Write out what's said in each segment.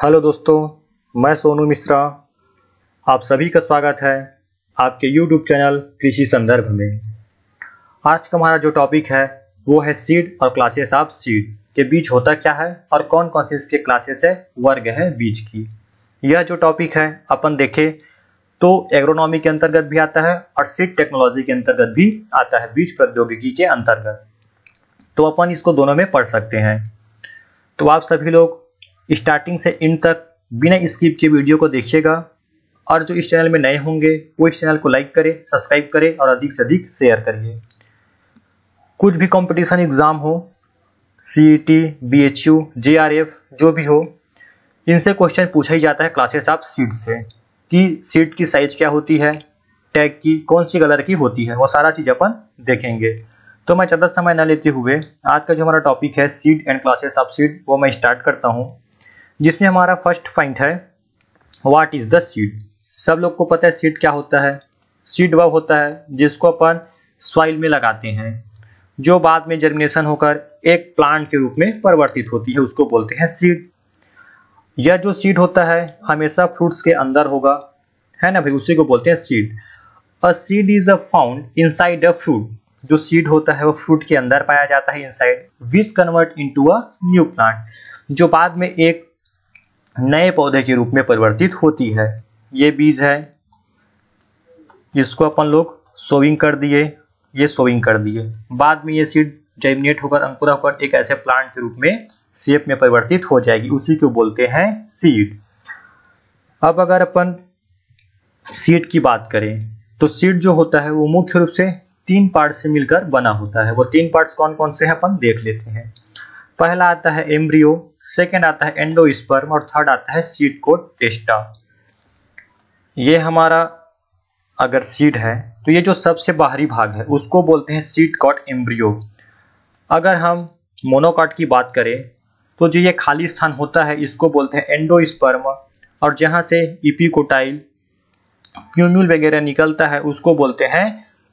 Hello दोस्तों, मैं सोनू मिश्रा। आप सभी का स्वागत है आपके YouTube चैनल कृषि संदर्भ में। आज का हमारा जो टॉपिक है वो है सीड और क्लासेस ऑफ सीड के बीज होता क्या है और कौन कौन से इसके क्लासेस है, वर्ग है बीज की। यह जो टॉपिक है अपन देखें तो एग्रोनॉमी के अंतर्गत भी आता है और सीड टेक्नोलॉजी के अंतर्गत भी आता है, बीज प्रौद्योगिकी के अंतर्गत। तो अपन इसको दोनों में पढ़ सकते हैं। तो आप सभी लोग स्टार्टिंग से इन तक बिना स्किप के वीडियो को देखिएगा और जो इस चैनल में नए होंगे वो इस चैनल को लाइक करें, सब्सक्राइब करें और अधिक से अधिक शेयर करिए। कुछ भी कंपटीशन एग्जाम हो, सीईटी, बीएचयू, जेआरएफ जो भी हो, इनसे क्वेश्चन पूछा ही जाता है क्लासेस ऑफ सीड से कि सीड की साइज क्या होती है, टैग की कौन सी कलर की होती है, वो सारा चीज अपन देखेंगे। तो मैं ज़्यादा समय न लेते हुए आज का जो हमारा टॉपिक है seed and classes of seed वो मैं स्टार्ट करता हूँ, जिसमें हमारा फर्स्ट पॉइंट है व्हाट इज द सीड। सब लोग को पता है सीड क्या होता है। सीड वह होता है जिसको अपन सॉइल में लगाते हैं, जो बाद में जर्मिनेशन होकर एक प्लांट के रूप में परिवर्तित होती है, उसको बोलते हैं सीड। यह जो सीड होता है हमेशा फ्रूट्स के अंदर होगा, है ना भाई, उसी को बोलते हैं seed. A seed is a found inside a fruit. जो सीड होता है वो फ्रूट के अंदर पाया जाता है, inside, which convert into a new plant, जो बाद में एक नए पौधे के रूप में परिवर्तित होती है। ये बीज है, जिसको अपन लोग सोइंग कर दिए, ये सोइंग कर दिए। बाद में ये सीड जर्मिनेट होकर अंकुरा होकर एक ऐसे प्लांट के रूप में शेप में परिवर्तित हो जाएगी, उसी को बोलते हैं सीड। अब अगर अपन सीड की बात करें तो सीड जो होता है वो मुख्य रूप से 3 पार्ट से मिलकर बना होता है। वो 3 पार्ट्स कौन कौन से हैं अपन देख लेते हैं। पहला आता है एम्ब्रियो, सेकंड आता है एंडोस्पर्म और थर्ड आता है सीड कोट टेस्टा। ये हमारा अगर सीड है तो ये जो सबसे बाहरी भाग है उसको बोलते हैं सीड कोट एम्ब्रियो। अगर हम मोनोकॉट की बात करें तो जो ये खाली स्थान होता है इसको बोलते हैं एंडोस्पर्म, और जहां से इपिकोटाइल, प्यून्यूल वगैरह निकलता है उसको बोलते हैं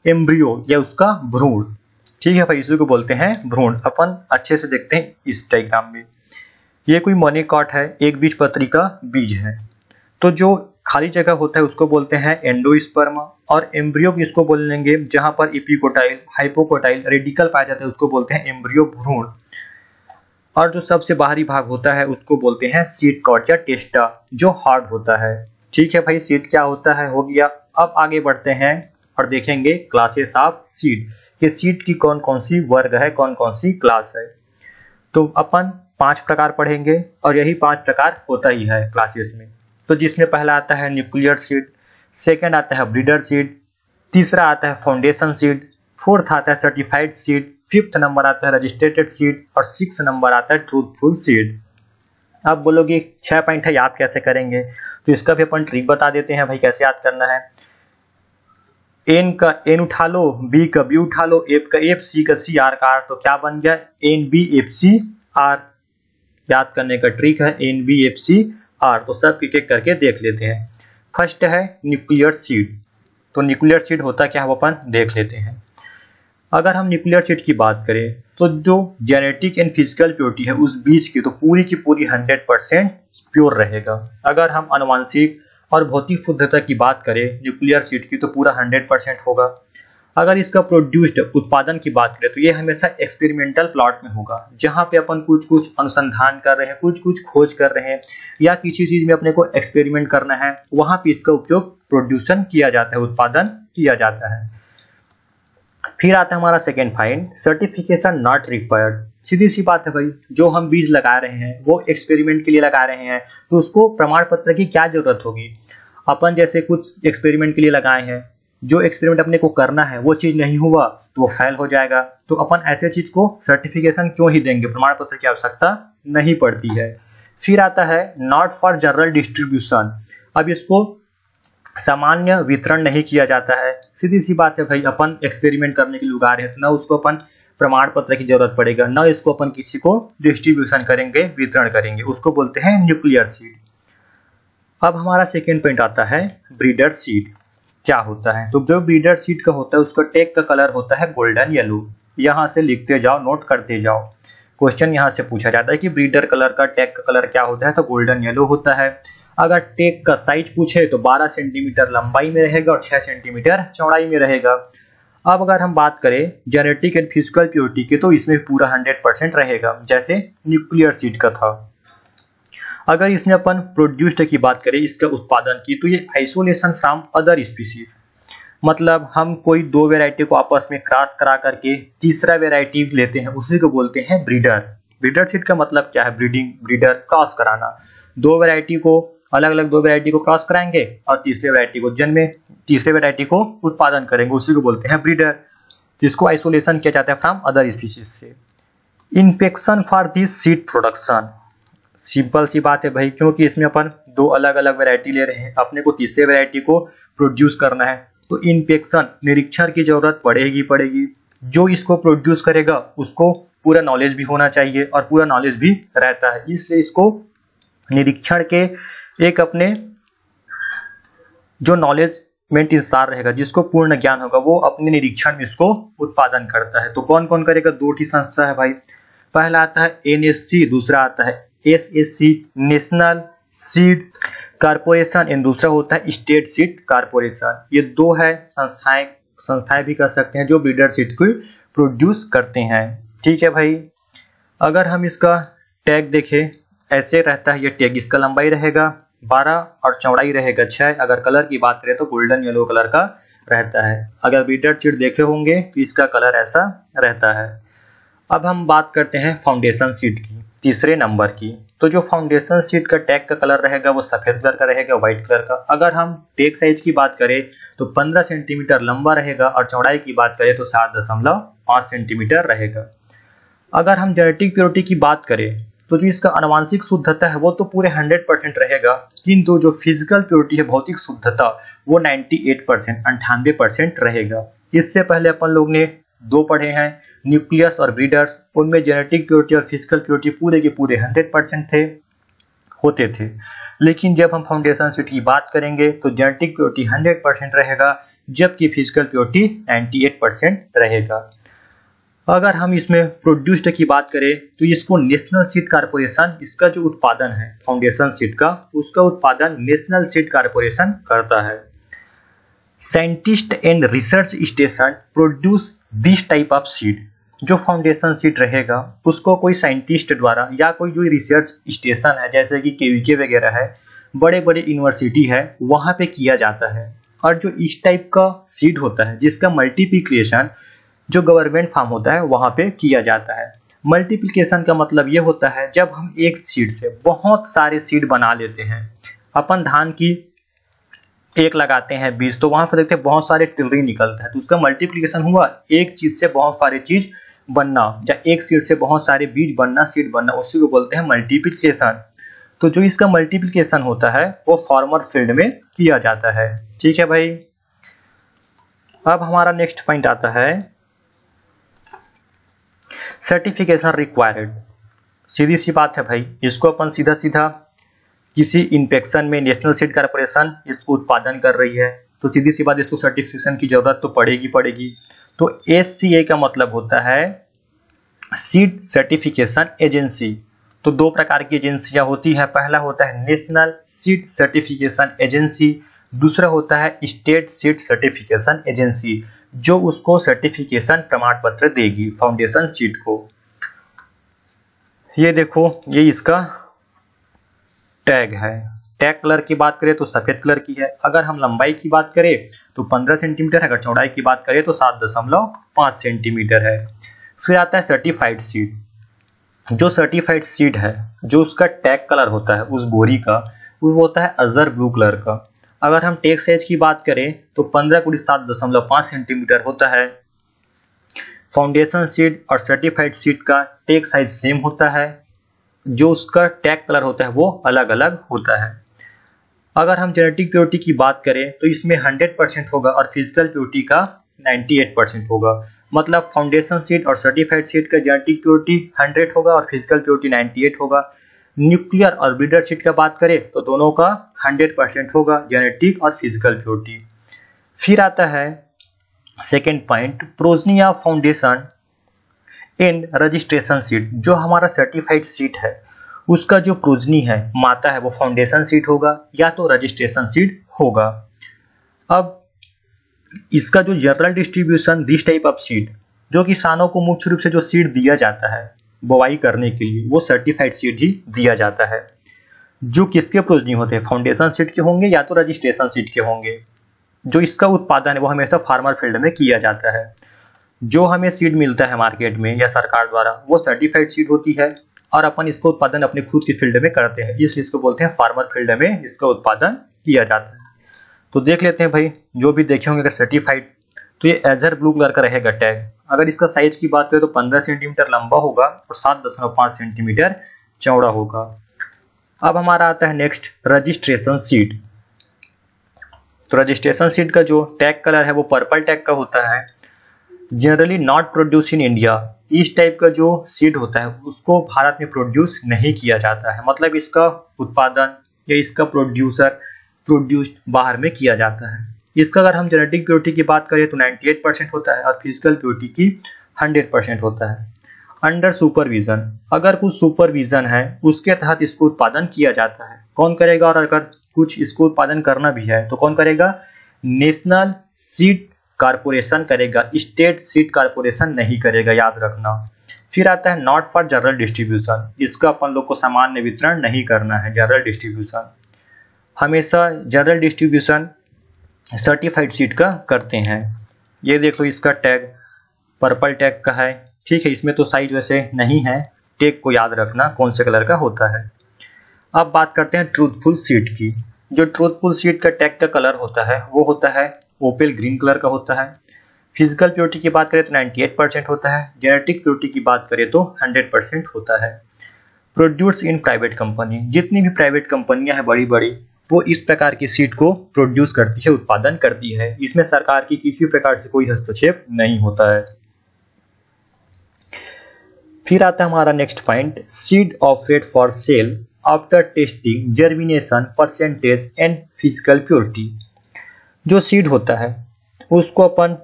एम्ब्रियो या उसका भ्रूण। ठीक है भाई, इसी को बोलते हैं भ्रूण। अपन अच्छे से देखते हैं इस डायग्राम में। ये कोई मोनोकॉट है, एक बीज पत्री का बीज है। तो जो खाली जगह होता है उसको बोलते हैं एंडोस्पर्म, और एम्ब्रियो किसको बोलेंगे जहां पर इपिकोटाइल, हाइपोकोटाइल, रेडिकल पाया जाता है उसको बोलते हैं एम्ब्रियो भ्रूण। और जो सबसे बाहरी भाग होता है उसको बोलते हैं सीड कोट या टेस्टा, जो हार्ड होता है। ठीक है भाई, सीड क्या होता है हो गया। अब आगे बढ़ते हैं और देखेंगे क्लासेस ऑफ सीड, कि सीड की कौन कौन सी वर्ग है, कौन कौन सी क्लास है। तो अपन 5 प्रकार पढ़ेंगे और यही 5 प्रकार होता ही है क्लासेस में। तो जिसमें पहला आता है न्यूक्लियर सीड, सेकंड आता है ब्रीडर सीड, तीसरा आता है फाउंडेशन सीड, फोर्थ आता है सर्टिफाइड सीड, फिफ्थ नंबर आता है रजिस्ट्रेटेड सीड और 6 नंबर आता है ट्रूथफुल सीड। अब बोलोगे 6 पॉइंट है, याद कैसे करेंगे? तो इसका भी अपन ट्रिक बता देते हैं भाई, कैसे याद करना है। एन का एन उठा लो, बी का बी उठा लो, एफ का एफ, सी का सी, आर का आर, तो क्या बन गया? N B F C R. याद करने का ट्रिक है N B F C R. तो सब एक एक करके देख लेते हैं। फर्स्ट है न्यूक्लियर सीड। तो न्यूक्लियर सीड होता क्या है वो अपन देख लेते हैं। अगर हम न्यूक्लियर सीड की बात करें तो जो जेनेटिक एंड फिजिकल प्योरिटी है उस बीज की तो पूरी की पूरी 100% प्योर रहेगा। अगर हम आनुवांशिक और भौतिक शुद्धता की बात करें न्यूक्लियर सीड की तो पूरा 100% होगा। अगर इसका प्रोड्यूस्ड उत्पादन की बात करें तो ये हमेशा एक्सपेरिमेंटल प्लॉट में होगा, जहां पे अपन कुछ कुछ अनुसंधान कर रहे हैं, कुछ कुछ खोज कर रहे हैं या किसी चीज में अपने को एक्सपेरिमेंट करना है, वहां पे इसका उपयोग प्रोड्यूसन किया जाता है, उत्पादन किया जाता है। फिर आता है हमारा second point, certification not required. सीधी सी बात है भाई, जो हम बीज लगा रहे हैं वो एक्सपेरिमेंट के लिए लगा रहे हैं तो उसको प्रमाण पत्र की क्या जरूरत होगी। अपन जैसे कुछ एक्सपेरिमेंट के लिए लगाए हैं, जो एक्सपेरिमेंट अपने को करना है वो चीज नहीं हुआ तो वो फेल हो जाएगा, तो अपन ऐसे चीज को सर्टिफिकेशन क्यों ही देंगे, प्रमाण पत्र की आवश्यकता नहीं पड़ती है। फिर आता है नॉट फॉर जनरल डिस्ट्रीब्यूशन। अब इसको सामान्य वितरण नहीं किया जाता है। सीधी सी बात है भाई, अपन एक्सपेरिमेंट करने के लिए उगा रहे हैं तो ना उसको अपन प्रमाण पत्र की जरूरत पड़ेगा, ना इसको अपन किसी को डिस्ट्रीब्यूशन करेंगे, वितरण करेंगे, उसको बोलते हैं न्यूक्लियर सीड। अब हमारा सेकेंड पॉइंट आता है ब्रीडर सीड। क्या होता है? तो जो ब्रीडर सीड का होता है उसका टैग का कलर होता है गोल्डन येलो। यहां से लिखते जाओ, नोट करते जाओ। क्वेश्चन यहाँ से पूछा जाता है कि ब्रीडर कलर का टैग का कलर क्या होता है, तो गोल्डन येलो होता है। अगर टैग का साइज पूछे तो 12 सेंटीमीटर लंबाई में रहेगा और 6 सेंटीमीटर चौड़ाई में रहेगा। अब अगर हम बात करें जेनेटिक एंड फिजिकल प्योरिटी की, तो इसमें पूरा 100% रहेगा, जैसे न्यूक्लियर सीड का था। अगर इसमें अपन प्रोड्यूस्ड की बात करें, इसका उत्पादन की, तो ये आइसोलेशन फ्रॉम अदर स्पीसीज, मतलब हम कोई दो वेराइटी को आपस में क्रॉस करा करके तीसरा वेराइटी लेते हैं, उसी को बोलते हैं ब्रीडर। ब्रीडर सीड का मतलब क्या है? ब्रीडिंग, ब्रीडर, क्रॉस कराना। दो वेराइटी को अलग अलग दो वेराइटी को क्रॉस कराएंगे और तीसरे वेराइटी को जन्मे, तीसरे वेराइटी को उत्पादन करेंगे, उसी को बोलते हैं ब्रीडर, जिसको आइसोलेशन किया जाता है फ्रॉम अदर स्पीशीज से। Infection for this seed production, simple सी बात है भाई, क्योंकि इसमें अपन दो अलग अलग वेराइटी ले रहे हैं, अपने को तीसरे वेराइटी को प्रोड्यूस करना है, तो इन्फेक्शन, निरीक्षण की जरूरत पड़ेगी। जो इसको प्रोड्यूस करेगा उसको पूरा नॉलेज भी होना चाहिए और पूरा नॉलेज भी रहता है, इसलिए इसको निरीक्षण के एक अपने जो नॉलेजमेंट इंसान रहेगा, जिसको पूर्ण ज्ञान होगा, वो अपने निरीक्षण में इसको उत्पादन करता है। तो कौन कौन करेगा? दो ही संस्था है भाई। पहला आता है NSC, दूसरा आता है SSC, national seed corporation, and दूसरा होता है स्टेट सीड कारपोरेशन। ये दो है संस्थाएं भी कर सकते हैं जो ब्रीडर सीड को प्रोड्यूस करते हैं। ठीक है भाई। अगर हम इसका टैग देखें, ऐसे रहता है ये टैग, इसका लंबाई रहेगा 12 और चौड़ाई रहेगा 6। अगर कलर की बात करें तो गोल्डन येलो कलर का रहता है। अगर ब्रीडर सीड देखे होंगे तो इसका कलर ऐसा रहता है। अब हम बात करते हैं फाउंडेशन सीड की, तीसरे नंबर की। तो जो फाउंडेशन सीड का टैग का कलर रहेगा वो सफेद कलर का रहेगा, व्हाइट कलर का। अगर हम टैग साइज की बात करें तो 15 सेंटीमीटर लंबा रहेगा और चौड़ाई की बात करें तो 7.5 सेंटीमीटर रहेगा। अगर हम जेनेटिक प्योरिटी की बात करें तो जो इसका आनुवांशिक शुद्धता है वो तो पूरे 100% रहेगा, किंतु जो फिजिकल प्योरिटी है, भौतिक शुद्धता, वो 98% रहेगा। इससे पहले अपन लोग ने दो पढ़े हैं, न्यूक्लियस और ब्रीडर्स, उनमें जेनेटिक प्योरिटी और फिजिकल प्योरिटी पूरे के पूरे 100% होते थे। लेकिन जब हम फाउंडेशन सीड की बात करेंगे तो जेनेटिक प्योरिटी 100% रहेगा, जबकि फिजिकल प्योरिटी 98% रहेगा। अगर हम इसमें प्रोड्यूस्ड की बात करें तो इसको नेशनल सीड कारपोरेशन, इसका जो उत्पादन है फाउंडेशन सीड का, उसका उत्पादन नेशनल सीड कारपोरेशन करता है। Scientist and research station produce this type of seed. जो फाउंडेशन सीड रहेगा उसको कोई साइंटिस्ट द्वारा या कोई जो रिसर्च स्टेशन है, जैसे कि KVK वगैरह है, बड़े बड़े यूनिवर्सिटी है, वहां पे किया जाता है। और जो इस टाइप का सीड होता है जिसका मल्टीप्लिकेशन जो गवर्नमेंट फार्म होता है वहां पे किया जाता है। मल्टीप्लिकेशन का मतलब ये होता है जब हम एक सीड से बहुत सारे सीड बना लेते हैं। अपन धान की एक लगाते हैं बीज, तो वहां पर देखते हैं बहुत सारे टिलरी निकलता है, तो उसका मल्टीप्लिकेशन हुआ, एक चीज से बहुत सारे चीज बनना, या एक सीड से बहुत सारे बीज बनना, सीड बनना, उसी को बोलते हैं मल्टीप्लिकेशन। तो जो इसका मल्टीप्लिकेशन होता है वो फार्मर फील्ड में किया जाता है। ठीक है भाई। अब हमारा नेक्स्ट पॉइंट आता है सर्टिफिकेशन रिक्वायर्ड। सीधी सी बात है भाई, इसको अपन सीधा सीधा किसी इंस्पेक्शन में नेशनल सीड कारपोरेशन इसको उत्पादन कर रही है, तो सीधी सी बात इसको सर्टिफिकेशन की जरूरत तो पड़ेगी। तो SCA का मतलब होता है सीड सर्टिफिकेशन एजेंसी। तो दो प्रकार की एजेंसियां होती है, पहला होता है नेशनल सीड सर्टिफिकेशन एजेंसी, दूसरा होता है स्टेट सीड सर्टिफिकेशन एजेंसी, जो उसको सर्टिफिकेशन प्रमाण पत्र देगी फाउंडेशन सीड को। ये देखो, ये इसका टैग है। टैग कलर की बात करें तो सफेद कलर की है। अगर हम लंबाई की बात करें तो 15 सेंटीमीटर है, अगर चौड़ाई की बात करें तो 7.5 सेंटीमीटर है। फिर आता है सर्टिफाइड सीड। जो सर्टिफाइड सीड है, जो उसका टैग कलर होता है उस बोरी का, वो होता है अजर ब्लू कलर का। अगर हम टैग साइज की बात करें तो 15x7.5 सेंटीमीटर होता है। फाउंडेशन सीड और सर्टिफाइड सीड का टैग साइज सेम होता है, जो उसका टैग कलर होता है वो अलग अलग होता है। अगर हम जेनेटिक प्योरिटी की बात करें तो इसमें 100% होगा और फिजिकल प्योरिटी का 98% होगा। मतलब फाउंडेशन सीड और सर्टिफाइड सीड का जेनेटिक प्योरिटी 100 होगा और फिजिकल प्योरिटी 98 होगा। न्यूक्लियर और ब्रीडर सीड का बात करें तो दोनों का 100% होगा, जेनेटिक और फिजिकल प्योरिटी। फिर आता है second point, progeny of foundation and registration seed, जो हमारा सर्टिफाइड सीड है उसका जो प्रोजनी है, माता है, वो फाउंडेशन सीड होगा या तो रजिस्ट्रेशन सीड होगा। अब इसका जो general distribution, this type of seed, जो किसानों को मुख्य रूप से जो सीड दिया जाता है बुवाई करने के लिए, वो सर्टिफाइड सीड ही दिया जाता है, जो किसके प्रोजनी होते हैं, फाउंडेशन सीड के होंगे या तो रजिस्ट्रेशन सीड के होंगे। जो इसका उत्पादन है वो हमेशा फार्मर फील्ड में किया जाता है। जो हमें सीड मिलता है मार्केट में या सरकार द्वारा, वो सर्टिफाइड सीड होती है और अपन इसका उत्पादन अपने खुद की फील्ड में करते हैं, इसलिए इसको बोलते हैं फार्मर फील्ड में इसका उत्पादन किया जाता है। तो देख लेते हैं भाई, जो भी देखे होंगे सर्टिफाइड, तो ये एजर ब्लू कलर का रहेगा टैग। अगर इसका साइज की बात करें तो 15 सेंटीमीटर लंबा होगा और 7.5 सेंटीमीटर चौड़ा होगा। अब हमारा आता है नेक्स्ट रजिस्ट्रेशन सीड। तो रजिस्ट्रेशन सीड का जो टैग कलर है वो पर्पल टैग का होता है। Generally not produce in India, इस टाइप का जो सीड होता है उसको भारत में प्रोड्यूस नहीं किया जाता है, मतलब इसका उत्पादन या इसका प्रोड्यूस बाहर में किया जाता है। इसका अगर हम जेनेटिक प्योरिटी की बात करें तो 98% होता है और फिजिकल प्योरिटी की 100% होता है। अंडर सुपरविजन, अगर कुछ सुपरविजन है उसके तहत इसको उत्पादन किया जाता है। कौन करेगा? और अगर कुछ इसको उत्पादन करना भी है तो कौन करेगा? नेशनल सीड कारपोरेशन करेगा, स्टेट सीड कारपोरेशन नहीं करेगा, याद रखना। फिर आता है नॉट फॉर जनरल डिस्ट्रीब्यूशन, इसका अपन लोग को सामान्य वितरण नहीं करना है। जनरल डिस्ट्रीब्यूशन हमेशा जनरल डिस्ट्रीब्यूशन सर्टिफाइड सीड का करते हैं। ये देखो इसका टैग पर्पल टैग का है, ठीक है। इसमें तो साइज वैसे नहीं है, टैग को याद रखना कौन से कलर का होता है। अब बात करते हैं ट्रूथफुल सीड की। जो ट्रूथफुल सीड का टैग का कलर होता है वो होता है ओपेल ग्रीन कलर का होता है। फिजिकल प्योरिटी की बात करें तो 98% होता है। जेनेटिक प्योरिटी की बात करें तो 100% होता है। प्रोड्यूस इन प्राइवेट कंपनी, जितनी भी प्राइवेट कंपनियां हैं बड़ी बड़ी, वो इस प्रकार की सीड को प्रोड्यूस करती है, उत्पादन करती है। इसमें सरकार की किसी प्रकार से कोई हस्तक्षेप नहीं होता है। फिर आता है हमारा next point, seed offered for sale after testing germination percentage and physical purity. जो सीड होता है उसको अपन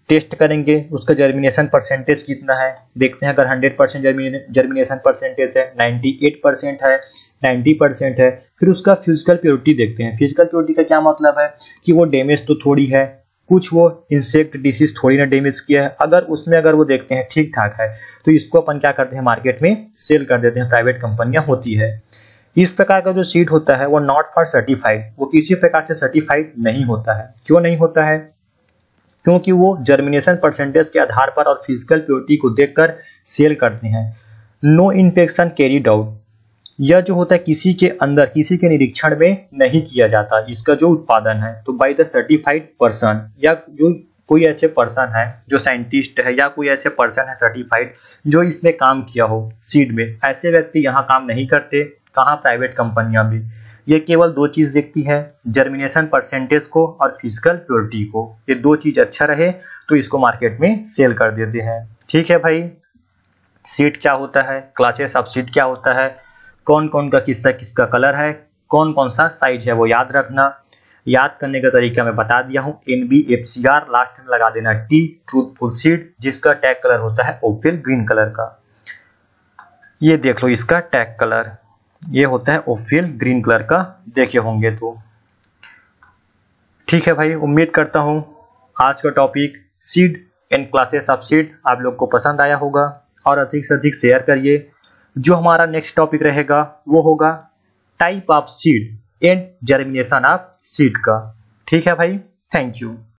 टेस्ट करेंगे, उसका जर्मिनेशन परसेंटेज कितना है देखते हैं। अगर 100% जर्मिनेशन परसेंटेज है, 98% है, 90% है, फिर उसका फिजिकल प्योरिटी देखते हैं। फिजिकल प्योरिटी का क्या मतलब है कि वो डैमेज तो थोड़ी है, कुछ वो इंसेक्ट डिसीज थोड़ी ना डैमेज किया है। अगर वो देखते हैं ठीक ठाक है तो इसको अपन क्या करते हैं, मार्केट में सेल कर देते हैं। प्राइवेट कंपनियां होती है। इस प्रकार का जो सीड होता है वो नॉट फॉर सर्टिफाइड, वो किसी प्रकार से सर्टिफाइड नहीं होता है। क्यों नहीं होता है? क्योंकि वो जर्मिनेशन परसेंटेज के आधार पर और फिजिकल प्योरिटी को देखकर सेल करते हैं। नो इन्फेक्शन कैरीड आउट, यह जो होता है किसी के अंदर, किसी के निरीक्षण में नहीं किया जाता इसका जो उत्पादन है। तो बाय द सर्टिफाइड पर्सन, या जो कोई ऐसे पर्सन है जो साइंटिस्ट है या कोई ऐसे पर्सन है सर्टिफाइड जो इसमें काम किया हो सीड में, ऐसे व्यक्ति यहाँ काम नहीं करते। कहाँ? प्राइवेट कंपनियां भी। ये केवल दो चीज देखती है, जर्मिनेशन परसेंटेज को और फिजिकल प्योरिटी को। ये दो चीज अच्छा रहे तो इसको मार्केट में सेल कर देते हैं। ठीक है भाई, सीड क्या होता है, क्लासेस ऑफ सीड क्या होता है, कौन कौन का किसका कलर है, कौन कौन सा साइज है, वो याद रखना। याद करने का तरीका मैं बता दिया हूँ। NBFCR लास्ट में लगा देना T, ट्रूथफुल सीड, जिसका टैग कलर होता है ओपेल ग्रीन कलर का। ये देख लो इसका टैग कलर, ये होता है ओपेल ग्रीन कलर का, देखे होंगे तो। ठीक है भाई, उम्मीद करता हूँ आज का topic seed and classes of seed आप लोग को पसंद आया होगा और अधिक से अधिक शेयर करिए। जो हमारा नेक्स्ट टॉपिक रहेगा वो होगा type of seed and germination of seed का। ठीक है भाई, थैंक यू।